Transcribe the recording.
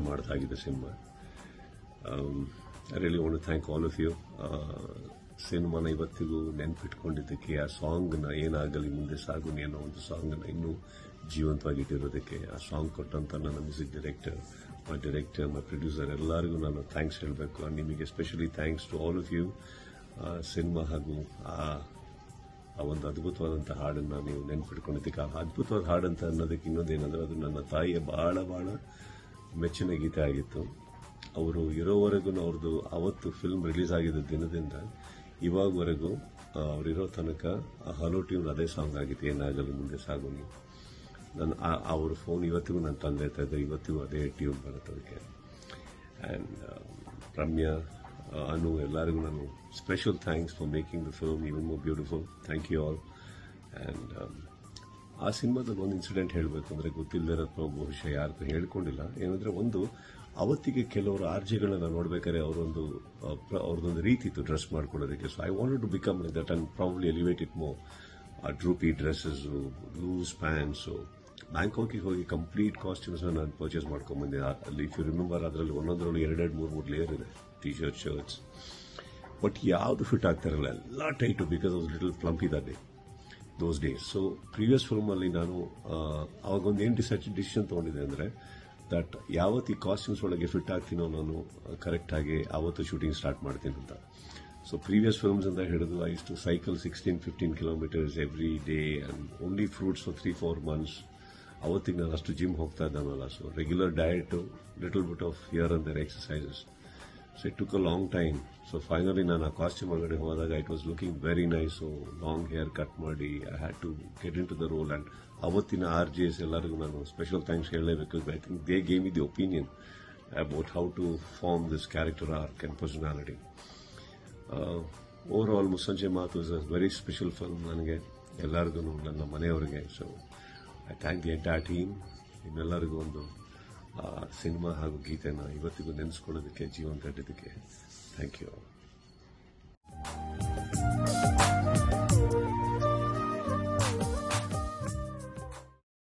ಮಾಡಿದಾಗಿದೆ cinema. I really want to thank all of you. ಸಿನಿಮಾನ ಇವತ್ತಿಗೂ ನೆನ್ಪಿಟ್ಕೊಂಡಿದ್ದಕ್ಕೆ, ಆ ಸಾಂಗ್ನ ಏನಾಗಲಿ ಮುಂದೆ ಸಾಗುನಿ ಅನ್ನೋ ಒಂದು ಸಾಂಗ್ನ ಇನ್ನೂ ಜೀವಂತವಾಗಿಟ್ಟಿರೋದಕ್ಕೆ, ಆ ಸಾಂಗ್ ಕೊಟ್ಟಂತ ನನ್ನ ಮ್ಯೂಸಿಕ್ ಡೈರೆಕ್ಟರ್, ಮೈ ಪ್ರೊಡ್ಯೂಸರ್ ಎಲ್ಲರಿಗೂ ನಾನು ಥ್ಯಾಂಕ್ಸ್ ಹೇಳಬೇಕು. ಆ್ಯಂಡ್ ನಿಮಗೆ especially thanks to all of you. Cinema ಹಾಗೂ ಆ ಒಂದು ಅದ್ಭುತವಾದಂಥ ಹಾಡನ್ನು ನೀವು ನೆನ್ಪಿಟ್ಕೊಂಡಿದ್ದಕ್ಕೆ. ಆ ಅದ್ಭುತವಾದ ಹಾಡಂತ ಅನ್ನೋದಕ್ಕೆ ಇನ್ನೊಂದೇನಂದ್ರೆ, ಅದು ನನ್ನ ತಾಯಿಯ ಬಹಳ ಮೆಚ್ಚಿನ ಗೀತೆ ಆಗಿತ್ತು. ಅವರು ಇರೋವರೆಗೂ ಅವ್ರದ್ದು ಅವತ್ತು ಫಿಲ್ಮ್ ರಿಲೀಸ್ ಆಗಿದ್ದ ದಿನದಿಂದ ಇವಾಗವರೆಗೂ ಅವರಿರೋ ತನಕ ಹಲೋ ಟ್ಯೂನ್ ಅದೇ ಸಾಂಗ್ ಆಗಿತ್ತು, ಏನಾಗಲಿ ಮುಂದೆ ಸಾಗುನಿ. ನಾನು ಅವ್ರ ಫೋನ್ ಇವತ್ತಿಗೂ ನಾನು ತಂದೆ ಇದ್ದೆ, ಇವತ್ತಿಗೂ ಅದೇ ಟ್ಯೂನ್ ಬರುತ್ತೆ ಅದಕ್ಕೆ. ಆ್ಯಂಡ್ ರಮ್ಯಾ, ಅನು, ಎಲ್ಲರಿಗೂ ನಾನು special thanks for making the film even more beautiful. Thank you all. And ಆ ಸಿನಿಮಾದಲ್ಲಿ ಒಂದು ಇನ್ಸಿಡೆಂಟ್ ಹೇಳಬೇಕು ಅಂದರೆ, ಗೊತ್ತಿಲ್ಲದಿರೋ ಬಹುಶಃ ಯಾರಿಗೂ ಹೇಳ್ಕೊಂಡಿಲ್ಲ. ಏನಂದರೆ, ಒಂದು ಅವತ್ತಿಗೆ ಕೆಲವರು ಆರ್ಜೆಗಳನ್ನ ನೋಡ್ಬೇಕಾದ್ರೆ ಅವ್ರದ್ದೊಂದು ರೀತಿ ಇತ್ತು ಡ್ರೆಸ್ ಮಾಡ್ಕೊಳ್ಳೋದಕ್ಕೆ. So I wanted to become like that and probably elevate it more. ಆ ಡ್ರೂಪಿ ಡ್ರೆಸ್ಸಸ್ಸು, ಲೂಸ್ ಪ್ಯಾಂಟ್ಸು. ಬ್ಯಾಂಕಾಕಿಗೆ ಹೋಗಿ ಕಂಪ್ಲೀಟ್ ಕಾಸ್ಟ್ಯೂಮ್ಸ್ ನಾನು ಪರ್ಚೇಸ್ ಮಾಡ್ಕೊಂಡ್ಬಂದೆ. ಅಲ್ಲಿ ಇಫ್ ಯು ರಿಮೆಂಬರ್, ಅದರಲ್ಲಿ ಒಂದೊಂದರಲ್ಲಿ 2-3 ಲೇಯರ್ ಇದೆ, ಟಿ ಶರ್ಟ್ಸ್. ಬಟ್ ಯಾವುದು ಫಿಟ್ ಆಗ್ತಾರಲ್ಲ, ಎಲ್ಲ tight, because of little plumpy that day, those days. So previous ಫಿಲ್ಮಲ್ಲಿ ನಾನು ಅವಾಗೊಂದು ಏನು ಡಿಸಿಷನ್ ತೊಗೊಂಡಿದ್ದೆ ಅಂದರೆ, ದಟ್ ಯಾವತ್ತು ಈ ಕಾಸ್ಟ್ಯೂಮ್ಸ್ ಒಳಗೆ ಫಿಟ್ ಆಗ್ತೀನೋ ನಾನು ಕರೆಕ್ಟಾಗಿ ಆವತ್ತು ಶೂಟಿಂಗ್ ಸ್ಟಾರ್ಟ್ ಮಾಡ್ತೀನಿ ಅಂತ. ಸೊ ಪ್ರೀವಿಯಸ್ ಫಿಲ್ಮ್ಸ್ ಅಂತ ಹಿಡಿದು I used to cycle 16-15 kilometres every day and only fruits for 3-4 months. ಅವತ್ತಿಗೆ ನಾನು ಅಷ್ಟು ಜಿಮ್ ಹೋಗ್ತಾ ಇದ್ದಾನಲ್ಲ. So regular diet, little bit of here and there exercises. So it took a long time. So finally ನಾನು ಆ costume ಒಳಗಡೆ ಹೋದಾಗ it was looking very nice. So long hair cut ಮಾಡಿ I had to get into the role. And ಅವತ್ತಿನ RJs ಎಲ್ಲರಿಗೂ ನಾನು special thanks ಹೇಳಲೇಬೇಕು. I think they gave me the opinion about how to form this character arc and personality. Overall Mussanje Maathu is a very special film ನನಗೆ, ಎಲ್ಲರಿಗೂ, ನನ್ನ ಮನೆಯವರಿಗೆ. So I thank the entire team. ನಿಮ್ಮೆಲ್ಲರಿಗೂ ಒಂದು cinema ಹಾಗೂ ಗೀತೆನ ಇವತ್ತಿಗೂ ನೆನೆಸ್ಕೊಳ್ಳೋದಕ್ಕೆ, ಜೀವಂತ ಇಟ್ಟಿದ್ದಕ್ಕೆ ಥ್ಯಾಂಕ್ ಯು.